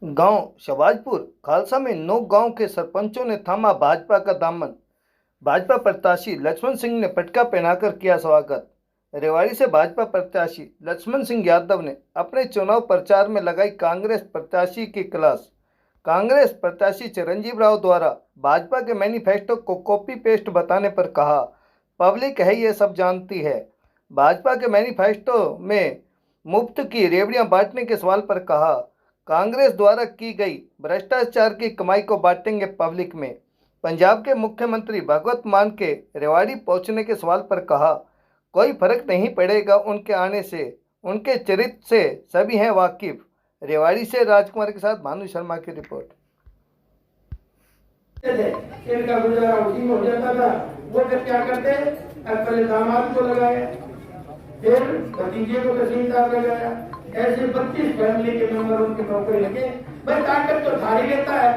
गांव शहबाजपुर खालसा में 9 गांव के सरपंचों ने थामा भाजपा का दामन। भाजपा प्रत्याशी लक्ष्मण सिंह ने पटका पहनाकर किया स्वागत। रेवाड़ी से भाजपा प्रत्याशी लक्ष्मण सिंह यादव ने अपने चुनाव प्रचार में लगाई कांग्रेस प्रत्याशी की क्लास। कांग्रेस प्रत्याशी चिरंजीव राव द्वारा भाजपा के मैनिफेस्टो को कॉपी पेस्ट बताने पर कहा, पब्लिक है ये सब जानती है। भाजपा के मैनिफेस्टो में मुफ्त की रेवड़ियां बांटने के सवाल पर कहा, कांग्रेस द्वारा की गई भ्रष्टाचार की कमाई को बांटेंगे पब्लिक में। पंजाब के मुख्यमंत्री भगवंत मान के रेवाड़ी पहुंचने के सवाल पर कहा, कोई फर्क नहीं पड़ेगा उनके आने से, उनके चरित्र से सभी हैं वाकिफ। रेवाड़ी से राजकुमार के साथ भानु शर्मा की रिपोर्ट। इनका गुजारा उसी में हो जाता था। वो फिर क्या करते, पहले दामाद को लगाया, फिर भतीजे को तहसीलदार लगाया, ऐसे 32 फैमिली के मेंबर उनके नौकरी लगे। भाई ताकत तो थारी लेता है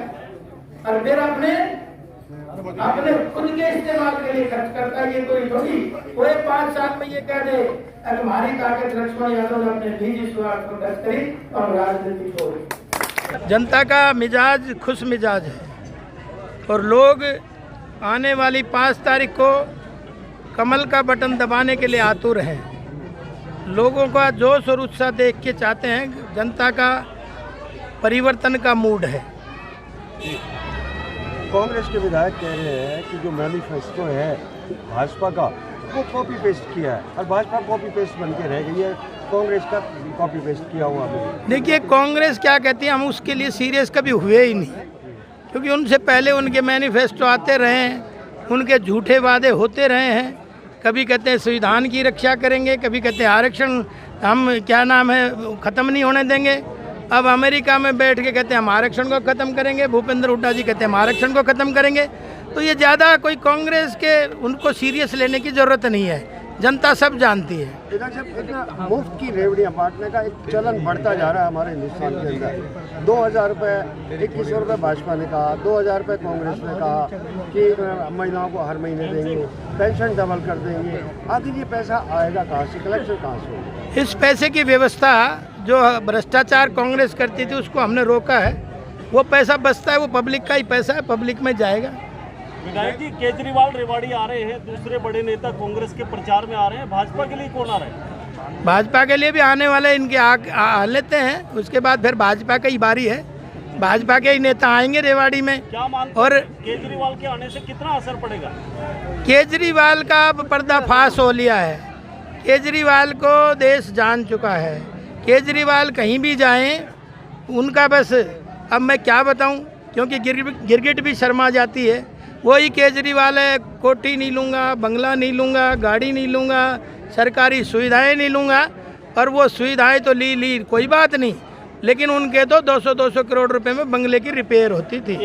और फिर अपने खुद के इस्तेमाल के लिए खर्च करता है। ये कोई थोड़ी कोई 5 साल में ये कह दे हमारी ताकत लक्ष्मण यादव ने अपने निजी स्वार्थ को खर्च करी और राजनीति छोड़ी। जनता का मिजाज खुश मिजाज है और लोग आने वाली 5 तारीख को कमल का बटन दबाने के लिए आतुर हैं। लोगों का जोश और उत्साह देख के चाहते हैं, जनता का परिवर्तन का मूड है। कांग्रेस के विधायक कह रहे हैं कि जो मैनिफेस्टो है भाजपा का वो कॉपी पेस्ट किया है और भाजपा कॉपी पेस्ट बन के रह गई है, कांग्रेस का कॉपी पेस्ट किया हुआ। देखिए कांग्रेस क्या कहती है, हम उसके लिए सीरियस कभी हुए ही नहीं, क्योंकि उनसे पहले उनके मैनिफेस्टो आते रहे हैं, उनके झूठे वादे होते रहे हैं। कभी कहते हैं संविधान की रक्षा करेंगे, कभी कहते हैं आरक्षण हम क्या नाम है ख़त्म नहीं होने देंगे। अब अमेरिका में बैठ के कहते हैं हम आरक्षण को ख़त्म करेंगे, भूपेंद्र हुड्डा जी कहते हैं हम आरक्षण को ख़त्म करेंगे। तो ये ज़्यादा कोई कांग्रेस के उनको सीरियस लेने की ज़रूरत नहीं है, जनता सब जानती है। इतना मुफ्त की रेवड़ियाँ बांटने का एक चलन बढ़ता जा रहा है हमारे हिंदुस्तान के अंदर। 2000 रुपये, 2100 रुपये भाजपा ने कहा, 2000 रुपये कांग्रेस ने कहा कि महिलाओं को हर महीने देंगे, पेंशन डबल कर देंगे। आखिर ये पैसा आएगा कहाँ से, कलेक्शन कहाँ से होगा? इस पैसे की व्यवस्था जो भ्रष्टाचार कांग्रेस करती थी उसको हमने रोका है। वो पैसा बचता है, वो पब्लिक का ही पैसा है, पब्लिक में जाएगा। विधायक जी, केजरीवाल रेवाड़ी आ रहे हैं, दूसरे बड़े नेता कांग्रेस के प्रचार में आ रहे हैं, भाजपा के लिए कौन आ रहे हैं? भाजपा के लिए भी आने वाले इनके आ लेते हैं, उसके बाद फिर भाजपा की बारी है, भाजपा के ही नेता आएंगे रेवाड़ी में। क्या मानते और केजरीवाल के आने से कितना असर पड़ेगा? केजरीवाल का अब पर्दाफाश हो लिया है, केजरीवाल को देश जान चुका है। केजरीवाल कहीं भी जाएं उनका बस, अब मैं क्या बताऊं, क्योंकि गिरगिट भी शर्मा जाती है। वही केजरीवाल है, कोठी नहीं लूँगा, बंगला नहीं लूँगा, गाड़ी नहीं लूँगा, सरकारी सुविधाएं नहीं लूँगा। और वो सुविधाएं तो ली कोई बात नहीं, लेकिन उनके तो 200 करोड़ रुपए में बंगले की रिपेयर होती थी,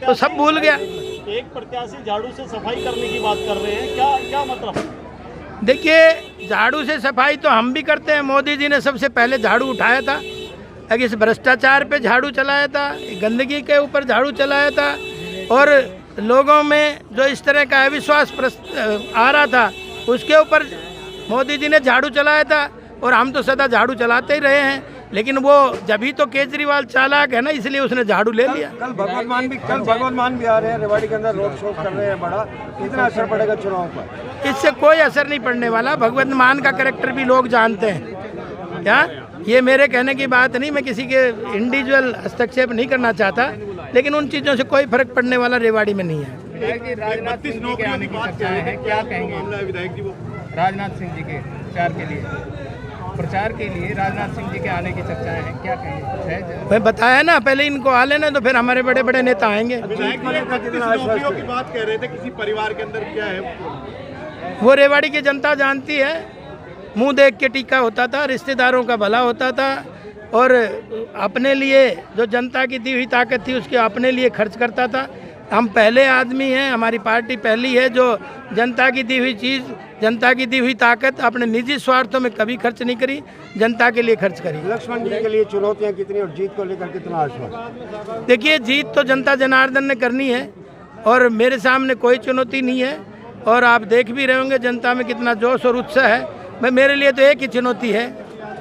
तो सब भूल गया। एक प्रत्याशी झाड़ू से सफाई करने की बात कर रहे हैं, क्या मतलब? देखिए झाड़ू से सफाई तो हम भी करते हैं, मोदी जी ने सबसे पहले झाड़ू उठाया था, अगर इस भ्रष्टाचार पे झाड़ू चलाया था, गंदगी के ऊपर झाड़ू चलाया था, और लोगों में जो इस तरह का अविश्वास आ रहा था उसके ऊपर मोदी जी ने झाड़ू चलाया था। और हम तो सदा झाड़ू चलाते ही रहे हैं, लेकिन वो जब तो केजरीवाल चालाक है ना, इसलिए उसने झाड़ू ले लिया। कल भगवंत मान भी आ रहे हैं, रेवाड़ी के अंदर रोड शो कर रहे हैं बड़ा। कितना असर पड़ेगा चुनाव पर? इससे कोई असर नहीं पड़ने वाला। भगवंत मान का कैरेक्टर भी लोग जानते हैं। क्या ये मेरे कहने की बात नहीं, मैं किसी के इंडिविजुअल हस्तक्षेप नहीं करना चाहता, लेकिन उन चीज़ों से कोई फर्क पड़ने वाला रेवाड़ी में नहीं है। राजनाथ सिंह जी के आने की चर्चा है, क्या कहेंगे? विधायक जी, वो राजनाथ सिंह जी के प्रचार के लिए राजनाथ सिंह जी के आने की चर्चाएं हैं, क्या कहेंगे? मैं बताया ना, पहले इनको आ लेना तो फिर हमारे बड़े बड़े नेता आएंगे। नौकरियों की बात कह रहे थे, किसी परिवार के अंदर क्या है वो रेवाड़ी की जनता जानती है। मुंह देख के टीका होता था, रिश्तेदारों का भला होता था, और अपने लिए जो जनता की दी हुई ताकत थी उसके अपने लिए खर्च करता था। हम पहले आदमी हैं, हमारी पार्टी पहली है जो जनता की दी हुई चीज़, जनता की दी हुई ताकत अपने निजी स्वार्थों में कभी खर्च नहीं करी, जनता के लिए खर्च करी। लक्ष्मण जी के लिए चुनौतियां कितनी और जीत को लेकर कितना आश्वासन? देखिए जीत तो जनता जनार्दन ने करनी है और मेरे सामने कोई चुनौती नहीं है, और आप देख भी रहे होंगे जनता में कितना जोश और उत्साह है। मेरे लिए तो एक ही चुनौती है,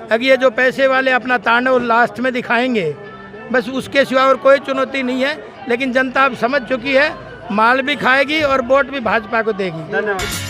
अगर ये जो पैसे वाले अपना तांडव लास्ट में दिखाएंगे बस उसके सिवा और कोई चुनौती नहीं है। लेकिन जनता अब समझ चुकी है, माल भी खाएगी और वोट भी भाजपा को देगी। धन्यवाद।